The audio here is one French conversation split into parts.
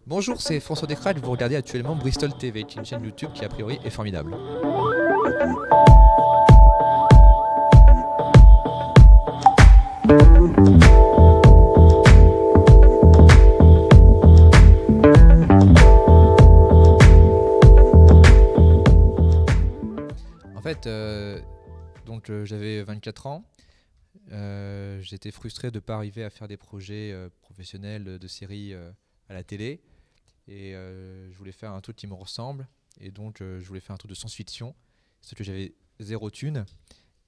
Bonjour, c'est François Descraques, vous regardez actuellement Bristol TV, qui est une chaîne YouTube qui a priori est formidable. En fait, j'avais 24 ans, j'étais frustré de ne pas arriver à faire des projets professionnels de séries à la télé. Et je voulais faire un truc qui me ressemble. Et donc, je voulais faire un truc de science-fiction. Sauf que j'avais zéro thune.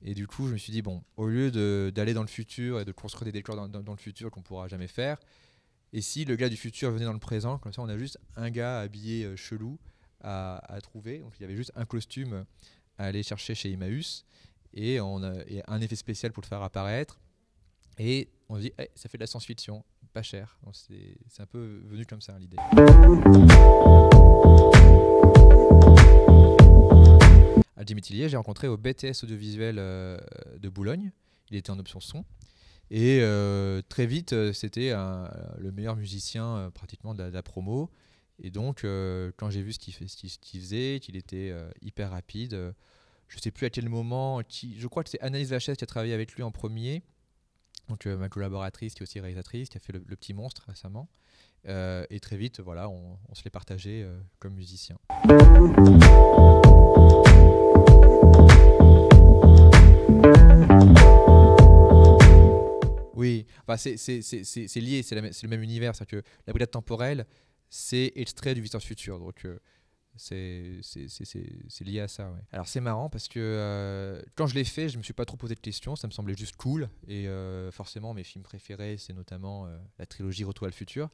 Et du coup, je me suis dit, bon, au lieu d'aller dans le futur et de construire des décors dans le futur qu'on ne pourra jamais faire, et si le gars du futur venait dans le présent, comme ça, on a juste un gars habillé chelou à trouver. Donc, il y avait juste un costume à aller chercher chez Emmaüs. Et un effet spécial pour le faire apparaître. Et on se dit, hey, ça fait de la science-fiction, pas cher. C'est un peu venu comme ça l'idée. À Jimmy Tillier, j'ai rencontré au BTS audiovisuel de Boulogne. Il était en option son. Et très vite, c'était le meilleur musicien pratiquement de la promo. Et donc, quand j'ai vu ce qu'il faisait, qu'il était hyper rapide, je ne sais plus à quel moment, je crois que c'est Anaïs Vachès qui a travaillé avec lui en premier. Donc ma collaboratrice qui est aussi réalisatrice, qui a fait le Petit Monstre récemment. Et très vite, voilà, on se l'est partagé comme musicien. Oui, enfin, c'est lié, c'est le même univers. C'est-à-dire que la brigade temporelle, c'est extrait du Visiteur du Futur. Donc c'est lié à ça. Ouais. Alors c'est marrant parce que quand je l'ai fait, je me suis pas trop posé de questions, ça me semblait juste cool. Et forcément, mes films préférés, c'est notamment la trilogie Retour à le futur.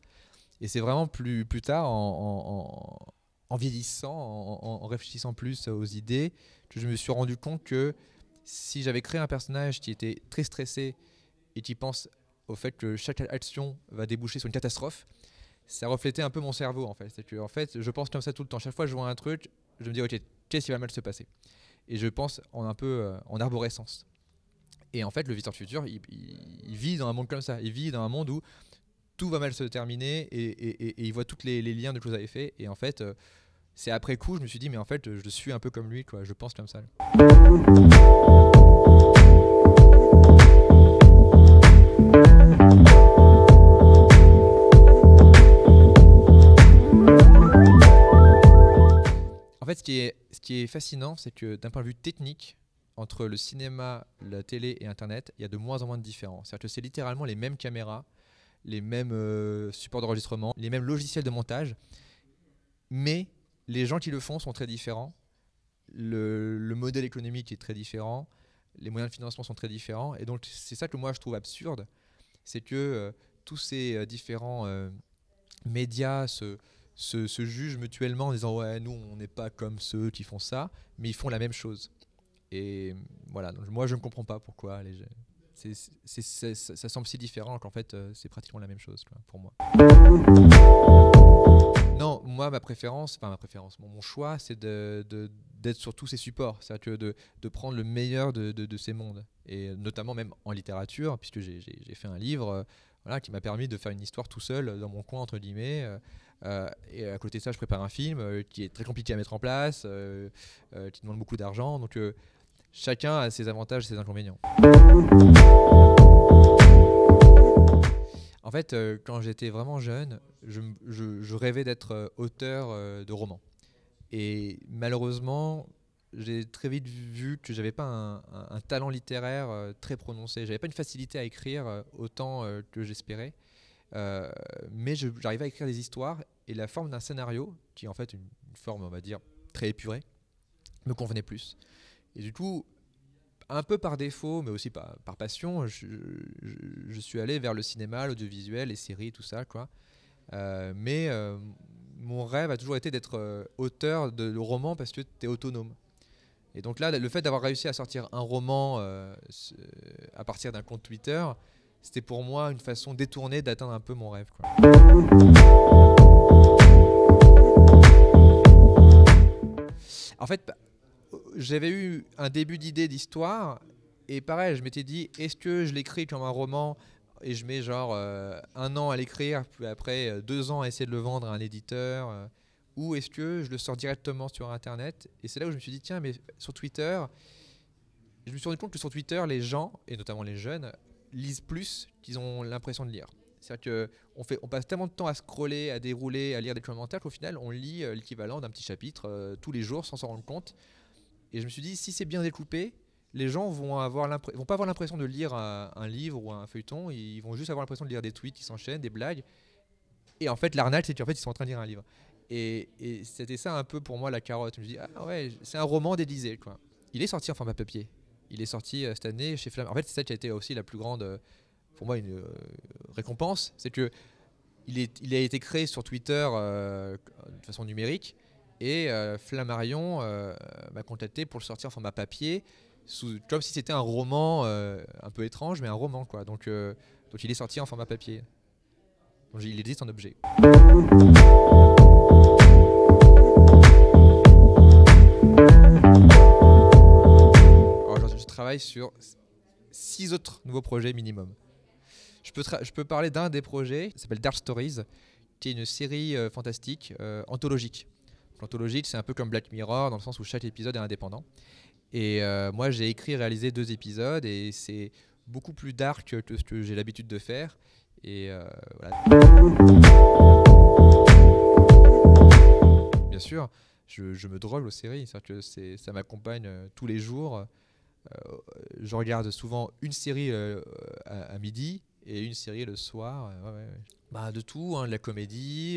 Et c'est vraiment plus tard, en vieillissant, en réfléchissant plus aux idées, que je me suis rendu compte que si j'avais créé un personnage qui était très stressé et qui pense au fait que chaque action va déboucher sur une catastrophe, ça reflétait un peu mon cerveau en fait. C'est que en fait, je pense comme ça tout le temps. Chaque fois que je vois un truc, je me dis ok, qu'est-ce qui va mal se passer? Et je pense un peu en arborescence. Et en fait, le visiteur futur, il vit dans un monde comme ça. Il vit dans un monde où tout va mal se terminer et il voit tous les liens de ce que vous avez fait. Et en fait, c'est après coup, je me suis dit mais en fait, je suis un peu comme lui, quoi. Je pense comme ça. En fait, ce qui est fascinant, c'est que d'un point de vue technique, entre le cinéma, la télé et Internet, il y a de moins en moins de différences. C'est-à-dire que c'est littéralement les mêmes caméras, les mêmes supports d'enregistrement, les mêmes logiciels de montage, mais les gens qui le font sont très différents. Le modèle économique est très différent, les moyens de financement sont très différents, et donc c'est ça que moi je trouve absurde, c'est que tous ces différents médias se jugent mutuellement en disant ouais, nous on n'est pas comme ceux qui font ça, mais ils font la même chose. Et voilà, donc moi je ne comprends pas pourquoi ça semble si différent qu'en fait c'est pratiquement la même chose pour moi. Non, moi mon choix c'est d'être sur tous ces supports, c'est-à-dire que de prendre le meilleur de ces mondes, et notamment même en littérature, puisque j'ai fait un livre voilà, qui m'a permis de faire une histoire tout seul dans mon coin entre guillemets. Et à côté de ça, je prépare un film qui est très compliqué à mettre en place, qui demande beaucoup d'argent. Donc chacun a ses avantages et ses inconvénients. En fait, quand j'étais vraiment jeune, je rêvais d'être auteur de romans. Et malheureusement, j'ai très vite vu que j'avais pas un talent littéraire très prononcé. J'avais pas une facilité à écrire autant que j'espérais. Mais j'arrivais à écrire des histoires, et la forme d'un scénario, qui est en fait une forme, on va dire, très épurée, me convenait plus. Et du coup, un peu par défaut, mais aussi par passion, je suis allé vers le cinéma, l'audiovisuel, les séries, tout ça, quoi. Mais mon rêve a toujours été d'être auteur de romans parce que tu es autonome. Et donc là, le fait d'avoir réussi à sortir un roman à partir d'un compte Twitter, c'était pour moi une façon détournée d'atteindre un peu mon rêve, quoi. En fait, j'avais eu un début d'idée d'histoire, et pareil, je m'étais dit, est-ce que je l'écris comme un roman et je mets genre 1 an à l'écrire, puis après 2 ans à essayer de le vendre à un éditeur, ou est-ce que je le sors directement sur Internet? Et c'est là où je me suis dit, tiens, mais sur Twitter, je me suis rendu compte que sur Twitter, les gens, et notamment les jeunes, lisent plus qu'ils ont l'impression de lire. C'est-à-dire qu'on passe tellement de temps à scroller, à dérouler, à lire des commentaires qu'au final, on lit l'équivalent d'un petit chapitre tous les jours sans s'en rendre compte. Et je me suis dit, si c'est bien découpé, les gens vont pas avoir l'impression de lire un livre ou un feuilleton, ils vont juste avoir l'impression de lire des tweets qui s'enchaînent, des blagues. Et en fait, l'arnaque, c'est qu'en fait, ils sont en train de lire un livre. Et c'était ça un peu pour moi la carotte. Je me dis, ah ouais, c'est un roman d'Élysée, quoi. Il est sorti en format papier. Il est sorti cette année chez Flammarion. En fait, c'est ça qui a été aussi la plus grande, pour moi, une récompense. C'est que il a été créé sur Twitter de façon numérique. Et Flammarion m'a contacté pour le sortir en format papier, comme si c'était un roman un peu étrange, mais un roman, quoi. Donc il est sorti en format papier. Donc il existe en objet. Alors, je travaille sur 6 autres nouveaux projets minimum. Je peux parler d'un des projets, ça s'appelle Dark Stories, qui est une série fantastique, anthologique. L'anthologique, c'est un peu comme Black Mirror, dans le sens où chaque épisode est indépendant. Et moi, j'ai écrit et réalisé 2 épisodes, et c'est beaucoup plus dark que ce que j'ai l'habitude de faire. Et voilà. Bien sûr, je me drogue aux séries, c'est-à-dire que ça m'accompagne tous les jours. Je regarde souvent une série à midi et une série le soir. Ouais. Bah, de tout, hein, de la comédie,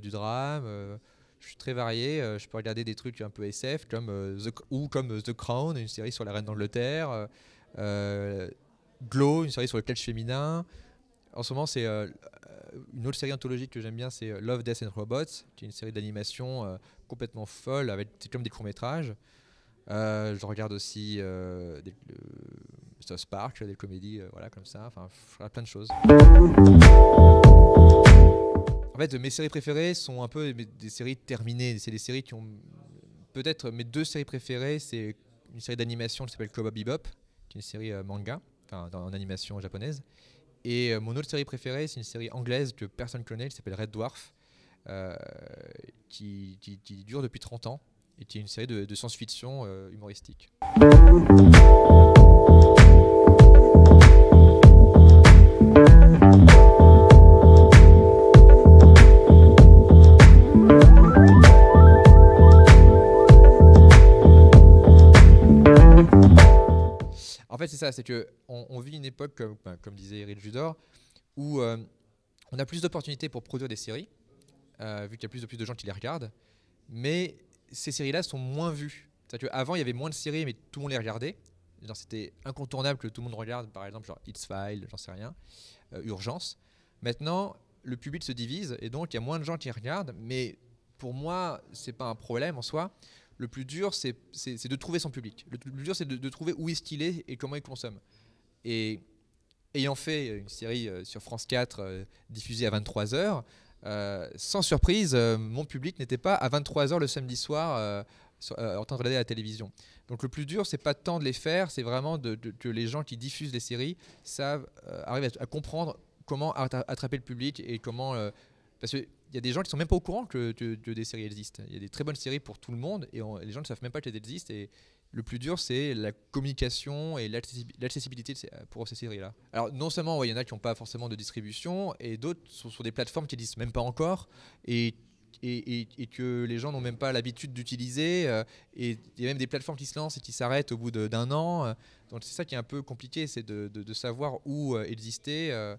du drame. Je suis très varié. Je peux regarder des trucs un peu SF comme The Crown, une série sur la reine d'Angleterre. Glow, une série sur le catch féminin. En ce moment, c'est une autre série anthologique que j'aime bien, c'est Love, Death and Robots, qui est une série d'animation complètement folle, c'est comme des courts-métrages. Je regarde aussi South Park, des comédies voilà, comme ça, enfin, plein de choses. En fait, mes séries préférées sont un peu des séries terminées. C'est des séries qui ont... Peut-être mes 2 séries préférées, c'est une série d'animation qui s'appelle Cowboy Bebop, qui est une série manga, enfin, en animation japonaise. Et mon autre série préférée, c'est une série anglaise que personne ne connaît, qui s'appelle Red Dwarf, qui dure depuis 30 ans et qui est une série de science-fiction humoristique. En fait, c'est ça, c'est qu'on vit une époque, comme disait Eric Judor, où on a plus d'opportunités pour produire des séries, vu qu'il y a plus de gens qui les regardent, mais ces séries-là sont moins vues. C'est-à-dire qu'avant, il y avait moins de séries, mais tout le monde les regardait. Genre, c'était incontournable que tout le monde regarde, par exemple, genre X-Files, j'en sais rien, Urgence. Maintenant, le public se divise, et donc il y a moins de gens qui regardent, mais pour moi, c'est pas un problème en soi. Le plus dur, c'est de trouver son public. Le plus dur, c'est de trouver où est-ce qu'il est et comment il consomme. Et ayant fait une série sur France 4 diffusée à 23h, sans surprise, mon public n'était pas à 23h le samedi soir en train de regarder la télévision. Donc le plus dur, c'est pas tant de les faire, c'est vraiment que les gens qui diffusent les séries arrivent à comprendre comment attraper le public et comment... parce qu'il y a des gens qui sont même pas au courant que des séries existent. Il y a des très bonnes séries pour tout le monde et les gens ne savent même pas qu'elles existent. Et le plus dur, c'est la communication et l'accessibilité pour ces séries-là. Alors non seulement il y en a qui n'ont pas forcément de distribution et d'autres sont sur des plateformes qui n'existent même pas encore et que les gens n'ont même pas l'habitude d'utiliser. Et il y a même des plateformes qui se lancent et qui s'arrêtent au bout d'un an. Donc c'est ça qui est un peu compliqué, c'est de savoir où exister.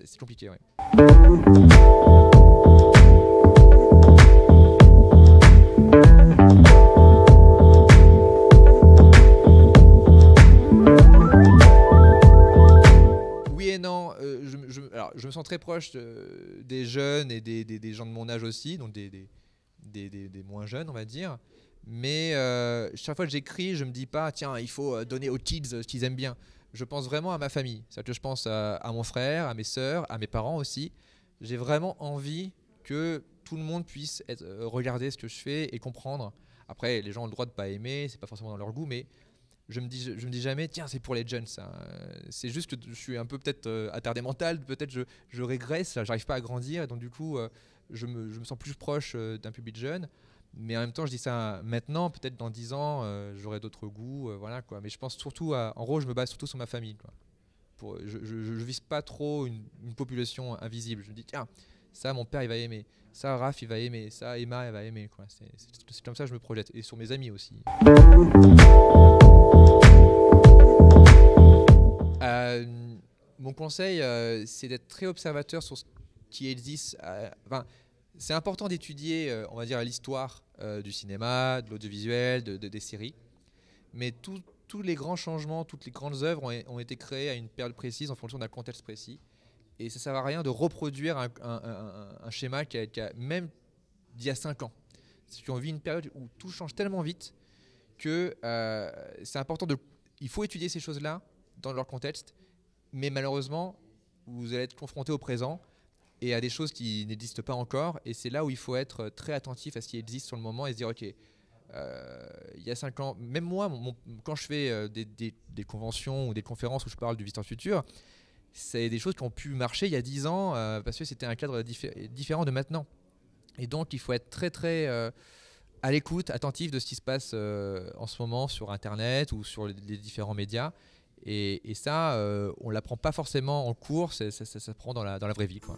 C'est compliqué, ouais. Oui et non. Alors, je me sens très proche des jeunes et des gens de mon âge aussi, donc des moins jeunes, on va dire. Mais chaque fois que j'écris, je me dis pas, tiens, il faut donner aux kids ce qu'ils aiment bien. Je pense vraiment à ma famille. C'est-à-dire que je pense à mon frère, à mes sœurs, à mes parents aussi. J'ai vraiment envie que tout le monde puisse regarder ce que je fais et comprendre. Après, les gens ont le droit de pas aimer, c'est pas forcément dans leur goût, mais je me dis jamais, tiens, c'est pour les jeunes ça. C'est juste que je suis un peu peut-être attardé mental, peut-être je régresse, j'arrive pas à grandir, et donc du coup, je me sens plus proche d'un public jeune. Mais en même temps, je dis ça maintenant, peut-être dans 10 ans, j'aurai d'autres goûts, voilà quoi. Mais je pense surtout en gros, je me base surtout sur ma famille, quoi. Je vise pas trop une population invisible. Je me dis, tiens, ça, mon père, il va aimer. Ça, Raph, il va aimer. Ça, Emma, elle va aimer, quoi. C'est comme ça que je me projette. Et sur mes amis aussi. Mon conseil, c'est d'être très observateur sur ce qui existe. Enfin, c'est important d'étudier, on va dire, l'histoire du cinéma, de l'audiovisuel, des séries. Mais tous les grands changements, toutes les grandes œuvres ont été créées à une période précise en fonction d'un contexte précis. Et ça ne sert à rien de reproduire un schéma qui a même d'il y a 5 ans. C'est qu'on vit une période où tout change tellement vite que c'est important il faut étudier ces choses-là dans leur contexte, mais malheureusement, vous allez être confronté au présent et à des choses qui n'existent pas encore. Et c'est là où il faut être très attentif à ce qui existe sur le moment et se dire, ok, il y a 5 ans, même moi, quand je fais des conventions ou des conférences où je parle du Visiteur Futur, c'est des choses qui ont pu marcher il y a 10 ans parce que c'était un cadre différent de maintenant. Et donc, il faut être très, très à l'écoute, attentif de ce qui se passe en ce moment sur Internet ou sur les différents médias. Et ça, on ne l'apprend pas forcément en cours, ça prend dans la vraie vie, quoi.